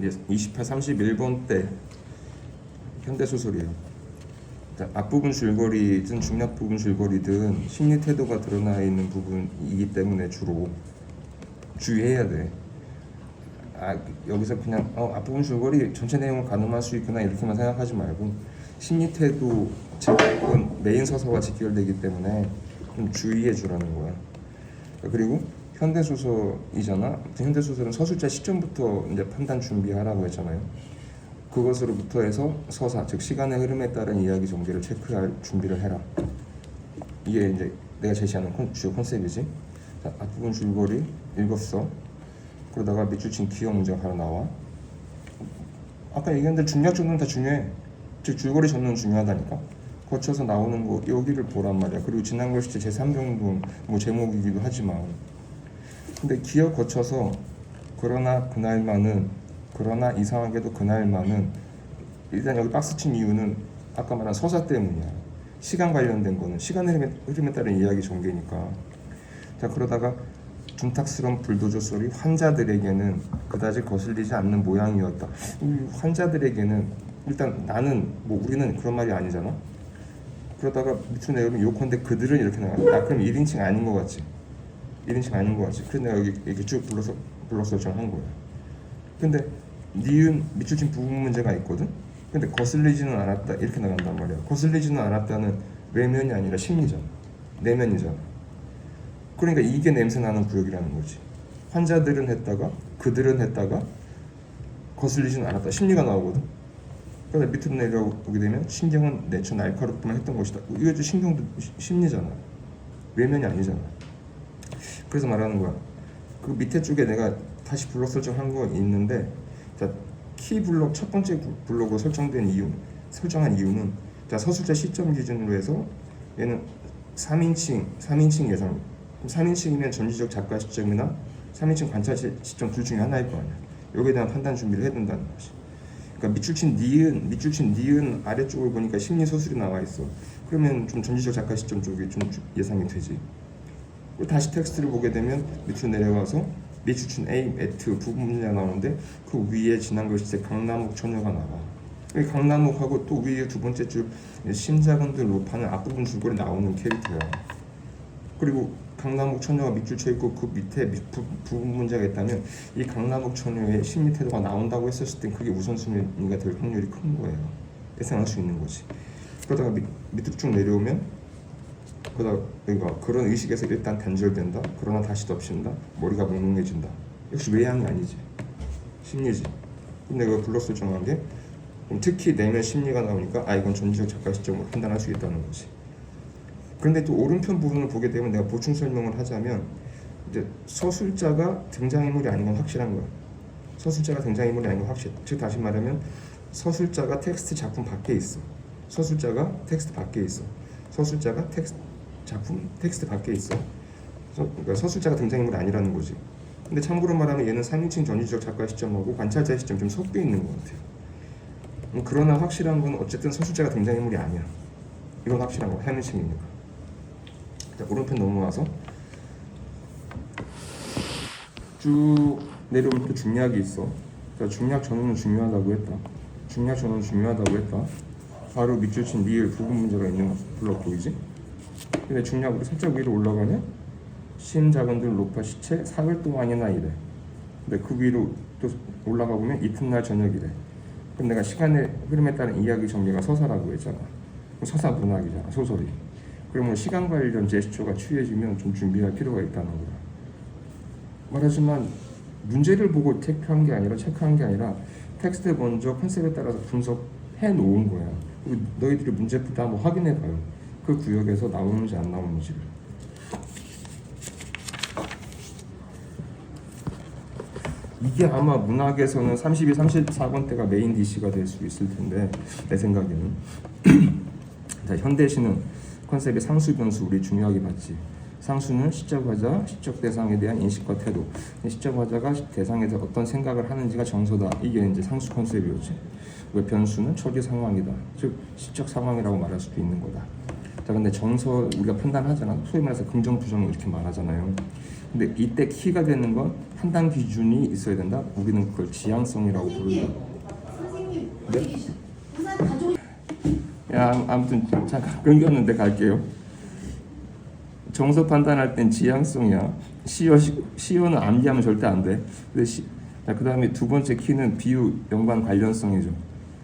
이제 28, 31번 때 현대소설이에요. 앞부분 줄거리든 중략 부분 줄거리든 심리 태도가 드러나 있는 부분이기 때문에 주로 주의해야 돼. 여기서 그냥 앞부분 줄거리 전체 내용을 가늠할 수 있구나 이렇게만 생각하지 말고 심리 태도 즉은 메인 서사와 직결되기 때문에 좀 주의해 주라는 거야. 그리고 현대소설이잖아. 현대소설은 서술자 시점부터 이제 판단 준비하라고 했잖아요. 그것으로부터 해서 서사, 즉 시간의 흐름에 따른 이야기 전개를 체크할 준비를 해라. 이게 이제 내가 제시하는 주요 컨셉이지. 자, 앞부분 줄거리 읽었어. 그러다가 밑줄 친 기억 문제가 바로 나와. 아까 얘기한 대로 중략 전도는 다 중요해. 즉 줄거리 전도는 중요하다니까. 거쳐서 나오는 거 여기를 보란 말이야. 그리고 지난 글씨 제3병동 뭐 제목이기도 하지만, 근데 기억 거쳐서 그러나 그날만은, 그러나 이상하게도 그날만은, 일단 여기 박스 친 이유는 아까 말한 서사 때문이야. 시간 관련된 거는 시간 흐름에 따른 이야기 전개니까. 자, 그러다가 둔탁스러운 불도저 소리, 환자들에게는 그다지 거슬리지 않는 모양이었다. 환자들에게는, 일단 나는 뭐 우리는 그런 말이 아니잖아. 그러다가 밑으로 내려오면 요컨대 그들은 이렇게 나와. 그럼 1인칭 아닌 거 같지? 1인칭 아닌 거 같지? 그래서 내가 여기 이렇게 쭉 블록 설정한 거야. 근데 니은 밑줄 친 부분 문제가 있거든? 근데 거슬리지는 않았다 이렇게 나간단 말이야. 거슬리지는 않았다는 외면이 아니라 심리잖아. 내면이잖아. 그러니까 이게 냄새 나는 구역이라는 거지. 환자들은 했다가 그들은 했다가 거슬리지는 않았다. 심리가 나오거든. 그러다 밑으로 내려오게 되면 신경은 내처 날카롭구나 했던 것이다. 이것도 신경도 심리잖아. 외면이 아니잖아. 그래서 말하는 거야. 그 밑에 쪽에 내가 다시 블록 설정한 거 있는데, 자, 키 블록 첫 번째 블록으로 설정한 이유는, 자, 서술자 시점 기준으로 해서 얘는 3인칭 예상. 3인칭이면 전지적 작가 시점이나 3인칭 관찰 시점 둘 중에 하나일 거 아니야. 여기에 대한 판단 준비를 해야 된다는 거지. 그러니까 밑줄 친 니은 아래쪽을 보니까 심리 서술이 나와 있어. 그러면 좀 전지적 작가 시점 쪽이 좀 예상이 되지. 다시 텍스트를 보게 되면 밑으로 내려가서 밑줄 친 A, 에트 부분 문제가 나오는데 그 위에 지난 글씨 강남옥 처녀가 나와. 강남옥하고 또 위에 두 번째 줄 심자근들 로파는 앞부분 줄거리 나오는 캐릭터야. 그리고 강남옥 처녀가 밑줄 쳐 있고 그 밑에 부분 문제가 있다면 이 강남옥 처녀의 심리 태도가 나온다고 했었을 땐 그게 우선순위가 될 확률이 큰 거예요. 예상할 수 있는 거지. 그러다가 밑으로 쭉 내려오면 그러니까 그런 의식에서 일단 단절된다. 그러나 다시 덮친다. 머리가 몽롱해진다. 역시 외향이 아니지. 심리지. 근데 내가 블록 설정한 게 특히 내면 심리가 나오니까 이건 전지적 작가 시점으로 판단할 수 있다는 거지. 그런데 또 오른편 부분을 보게 되면 내가 보충 설명을 하자면 이제 서술자가 등장인물이 아닌 건 확실한 거야. 서술자가 등장인물이 아닌 건 확실. 즉 다시 말하면 서술자가 텍스트 작품 밖에 있어. 서술자가 텍스트 밖에 있어. 서술자가 텍스트 밖에 있어. 그러니까 서술자가 등장인물이 아니라는 거지. 근데 참고로 말하면 얘는 3인칭 전지적 작가 시점하고 관찰자 시점 좀 섞여 있는 것 같아요. 그러나 확실한 건 어쨌든 서술자가 등장인물이 아니야. 이건 확실한 거. 3인칭이니까. 자, 오른편 넘어와서 쭉 내려오면 또 중략이 있어. 자, 중략 전후는 중요하다고 했다. 중략 전후는 중요하다고 했다. 바로 밑줄 친 니을 부분 문제가 있는 블록 보이지? 근데 중략으로 살짝 위로 올라가면 심자근들 로파 시체 사흘 동안이나 이래. 근데 그 위로 또 올라가 보면 이튿날 저녁이래. 그럼 내가 시간의 흐름에 따른 이야기 전개가 서사라고 했잖아. 서사 문학이잖아, 소설이. 그러면 시간 관련 제스처가 취해지면 좀 준비할 필요가 있다는 거야. 말하지만 문제를 보고 체크한 게 아니라 텍스트 먼저 컨셉에 따라서 분석해 놓은 거야. 그리고 너희들이 문제부터 한번 확인해 봐요. 그 구역에서 나오는지 안 나오는지를. 이게 아마 문학에서는 32, 34권 때가 메인 DC가 될 수 있을 텐데 내 생각에는 자, 현대시는 컨셉의 상수 변수 우리 중요하게 봤지. 상수는 시적 화자, 시적 대상에 대한 인식과 태도. 시적 화자가 대상에 대해 어떤 생각을 하는지가 정서다. 이게 이제 상수 컨셉이었지. 왜 변수는 처지 상황이다. 즉 시적 상황이라고 말할 수도 있는 거다. 자, 자, 근데 정서 우리가 판단하잖아. 소위 말해서 긍정 부정 이렇게 말하잖아요. 근데 이때 키가 되는 건 판단 기준이 있어야 된다. 우리는 그걸 지향성이라고 부른다. 선생님, 네? 부산 가족 야, 아무튼 잠깐 끊겼는데 갈게요. 정서 판단할 땐 지향성이야. 시어는 암기하면 절대 안 돼. 근데 자, 그다음에 두 번째 키는 비유 연관 관련성이죠.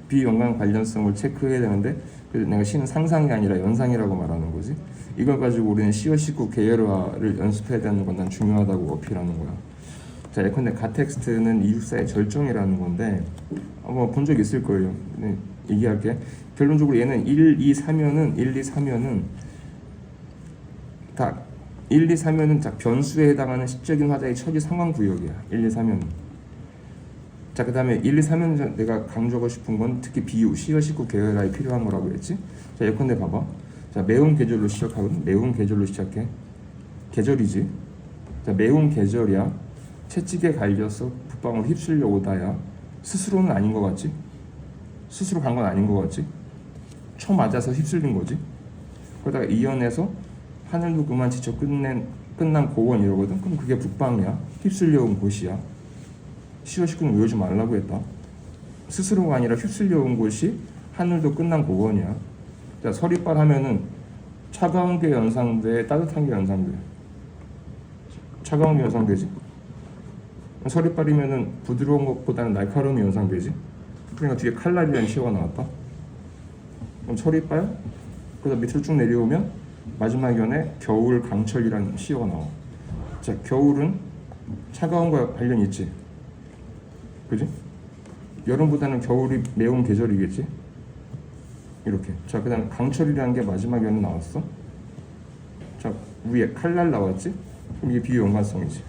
비유 연관 관련성을 체크해야 되는데, 그래서 내가 시는 상상이 아니라 연상이라고 말하는 거지. 이걸 가지고 우리는 시어 식구 계열화를 연습해야 되는 건 난 중요하다고 어필하는 거야. 자, 예컨대 가텍스트는 이육사의 절정이라는 건데 아마 본 적 있을 거예요. 네, 얘기할게. 결론적으로 얘는 1, 2, 3면은 다 1, 2, 3면은 자, 변수에 해당하는 시적인 화자의 처리 상황 구역이야. 1, 2, 3면. 자, 그 다음에 1, 2, 3면 내가 강조하고 싶은 건 특히 비유, 시어 식구 계열화에 필요한 거라고 했지. 자, 예컨대 봐봐. 자, 매운 계절로 시작하거든. 매운 계절로 시작해. 계절이지. 자, 매운 계절이야. 채찍에 갈려서 붓방울 휩쓸려 오다야. 스스로는 아닌 것 같지? 스스로 간 건 아닌 것 같지? 쳐 맞아서 휩쓸린 거지. 그러다가 이연에서 하늘도 그만 지쳐 끝난 고원 이러거든. 그럼 그게 북방이야. 휩쓸려 온 곳이야. 시어 식구는 외우지 말라고 했다. 스스로가 아니라 휩쓸려 온 곳이 하늘도 끝난 고원이야. 자, 서리빨 하면은 차가운 게 연상돼, 따뜻한 게 연상돼. 차가운 게 연상되지. 서리빨이면은 부드러운 것보다는 날카로움이 연상되지. 그러니까 뒤에 칼날이라는 시어가 나왔다. 그럼 서리빨, 그다음 밑으로 쭉 내려오면 마지막 연에 겨울 강철이라는 시어가 나와. 자, 겨울은 차가운 거와 관련이 있지. 그지? 여름보다는 겨울이 매운 계절이겠지. 이렇게. 자, 그다음 강철이라는 게 마지막 연에 나왔어. 자, 위에 칼날 나왔지. 그럼 이게 비유 연관성이지.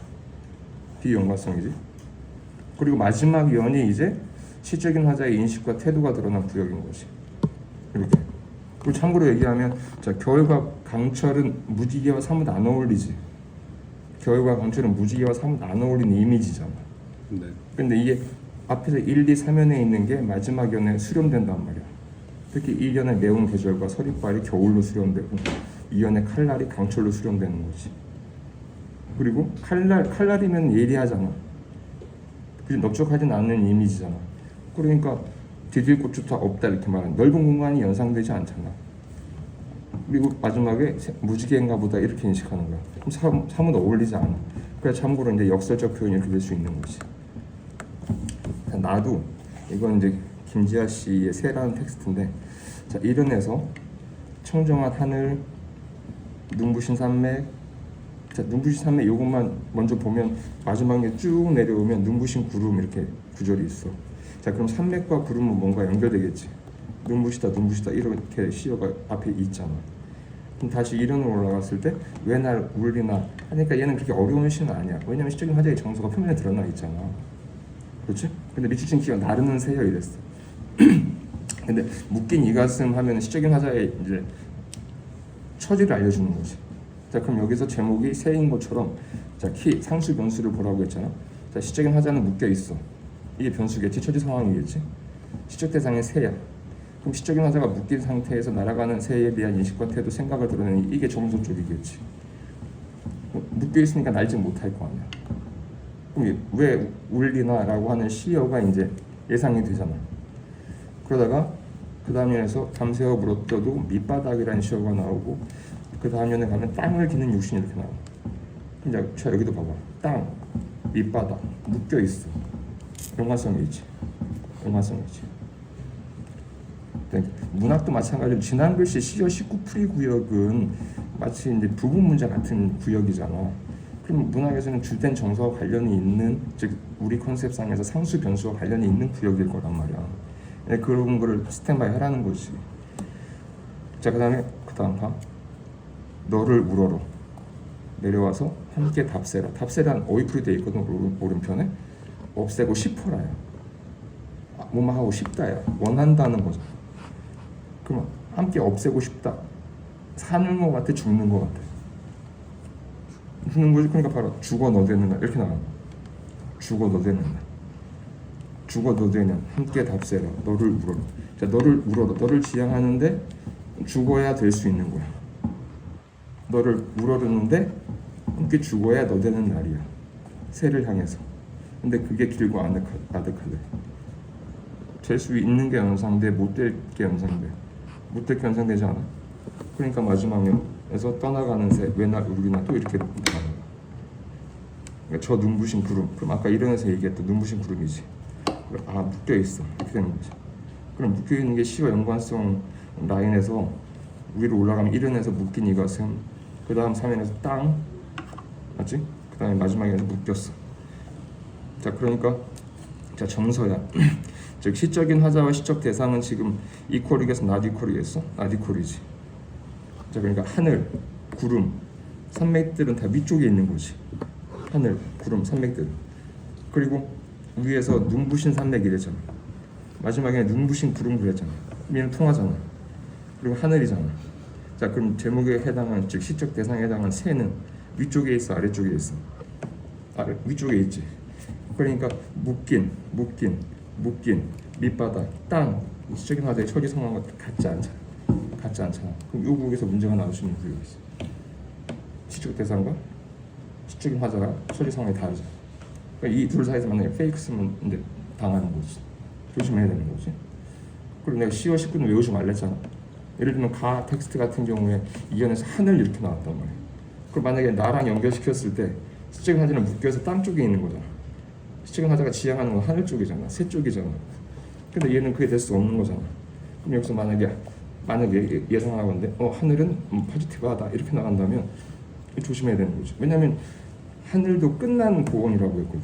비유 연관성이지. 그리고 마지막 연이 이제 시적인 화자의 인식과 태도가 드러난 구역인 거지. 이렇게. 그리고 참고로 얘기하면, 자, 겨울과 강철은 무지개와 사뭇 안 어울리지. 겨울과 강철은 무지개와 사뭇 안 어울리는 이미지잖아. 네. 근데 이게 앞에서 1, 2, 3연에 있는 게 마지막 연에 수렴된단 말이야. 특히 1연의 매운 계절과 서리빨이 겨울로 수렴되고 2연의 칼날이 강철로 수렴되는 거지. 그리고 칼날이면 예리하잖아. 그지? 넓적하진 않는 이미지잖아. 그러니까 디딜 곳도 다 없다 이렇게 말하는, 넓은 공간이 연상되지 않잖아. 그리고 마지막에 무지개인가 보다 이렇게 인식하는 거야. 그럼 사뭇 어울리지 않아. 그래, 참고로 이제 역설적 표현이 이렇게 될 수 있는 거지. 나도 이건 이제 김지아 씨의 새라는 텍스트인데, 자, 이른에서 청정한 하늘, 눈부신 산맥. 자, 눈부신 산맥 요것만 먼저 보면 마지막에 쭉 내려오면 눈부신 구름 이렇게 구절이 있어. 자, 그럼 산맥과 구름은 뭔가 연결되겠지. 눈부시다 이렇게 시어가 앞에 있잖아. 그럼 다시 이른으로 올라갔을 때 왜 날 울리나 하니까 얘는 그렇게 어려운 시는 아니야. 왜냐면 시적인 화자의 정서가 표면에 드러나 있잖아. 그렇지? 근데 미추진 키가 나르는 새여 이랬어. 근데 묶인 이 가슴 하면 시적인 화자의 이제 처지를 알려주는 거지. 자, 그럼 여기서 제목이 새인 것처럼, 자, 키 상수 변수를 보라고 했잖아. 자, 시적인 화자는 묶여 있어. 이게 변수겠지, 처지 상황이겠지. 시적 대상이 새야. 그럼 시적인 화자가 묶인 상태에서 날아가는 새에 대한 인식과 태도, 생각을 드러내니 이게 정서 쪽이겠지. 묶여 있으니까 날지 못할 거 아니야. 그럼 왜 울리나라고 하는 시어가 이제 예상이 되잖아. 그러다가 그 다음 연에서 밤새워 물었더도 밑바닥이라는 시어가 나오고, 그 다음 연에 가면 땅을 기는 육신이 이렇게 나와. 이제 자, 여기도 봐봐. 땅, 밑바닥 묶여 있어. 연관성이지. 문학도 마찬가지로 지난 글씨 시어 19풀이 구역은 마치 이제 부분 문제 같은 구역이잖아. 그럼 문학에서는 주된 정서와 관련이 있는, 즉 우리 컨셉상에서 상수 변수와 관련이 있는 구역일 거란 말이야. 그런 거를 스탠바이 하라는 거지. 자, 그다음 봐. 너를 우러러 내려와서 함께 답세라. 답세란 어휘풀이 돼 있거든. 오른편에 없애고 싶어라야. 뭐만 하고 싶다야. 원한다는 거죠. 그럼 함께 없애고 싶다. 사는 것 같아, 죽는 것 같아. 죽는 거지. 그러니까 바로 죽어 너 되는 날 이렇게 나와. 죽어 너 되는 날. 죽어 너 되는 함께 답세라. 너를 우러러. 자, 너를 우러러. 너를 지향하는데 죽어야 될 수 있는 거야. 너를 우러르는데 함께 죽어야 너 되는 날이야. 새를 향해서. 근데 그게 길고 아득하대. 될 수 있는 게 연상돼, 못 될 게 연상돼. 못 될 게 연상되지 않아? 그러니까 마지막에서 떠나가는 새, 왜 날 우르기나 또 이렇게 나가는 거야. 그러니까 저 눈부신 구름. 그럼 아까 이론에서 얘기했던 눈부신 구름이지. 아, 묶여 있어. 이렇게 되는 거지. 그럼 묶여 있는 게 시와 연관성 라인에서 위로 올라가면 1연에서 묶인 이것은, 그 다음 3연에서 땅, 맞지? 그 다음에 마지막에서 묶였어. 자, 그러니까 자, 정서야. 즉 시적인 화자와 시적 대상은 지금 이퀄이겠어, not 이퀄이겠어? not 이퀄이지. 자, 그러니까 하늘, 구름, 산맥들은 다 위쪽에 있는 거지. 하늘, 구름, 산맥들. 그리고 위에서 눈부신 산맥이래잖아. 마지막에 눈부신 구름 그랬잖아. 얘는 통하잖아. 그리고 하늘이잖아. 자, 그럼 제목에 해당한, 즉 시적 대상에 해당한 새는 위쪽에 있어, 아래쪽에 있어? 위쪽에 있지. 그러니까 묶인, 밑바닥, 땅, 시적인 화자의 처리 성향과 같지 않잖아. 그럼 이 구역에서 문제가 나올 수 있는 구역이 있어. 시적 대상과 시적인 화자가 처리 성향이 다르잖아. 그러니까 이 둘 사이에서 만약에 페이크 쓰면 이제 당하는 거지. 조심해야 되는 거지. 그리고 내가 10월 19는 외우지 말랬잖아. 예를 들면 가 텍스트 같은 경우에 이연에서 하늘 이렇게 나왔단 말이야. 그럼 만약에 나랑 연결시켰을 때 시적인 화자는 묶여서 땅 쪽에 있는 거잖아. 시적인 화자가 지향하는 건 하늘 쪽이잖아. 새 쪽이잖아. 근데 얘는 그게 될 수 없는 거잖아. 그럼 여기서 만약에 예상하건데 하늘은 포지티브하다 이렇게 나간다면 조심해야 되는 거지. 왜냐면 하늘도 끝난 고온이라고 했거든.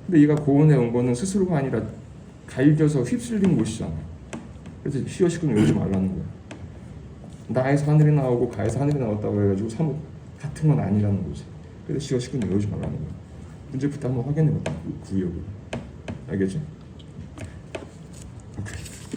근데 얘가 고온에 온 거는 스스로가 아니라 갈겨서 휩쓸린 곳이잖아. 그래서 시어 시구는 외우지 말라는 거야. 나에서 하늘이 나오고 가에서 하늘이 나왔다고 해가지고 사뭇 같은 건 아니라는 거지. 그래서 시어 시구는 외우지 말라는 거야. 문제부터 한번 확인해볼까? 구역을. 알겠지?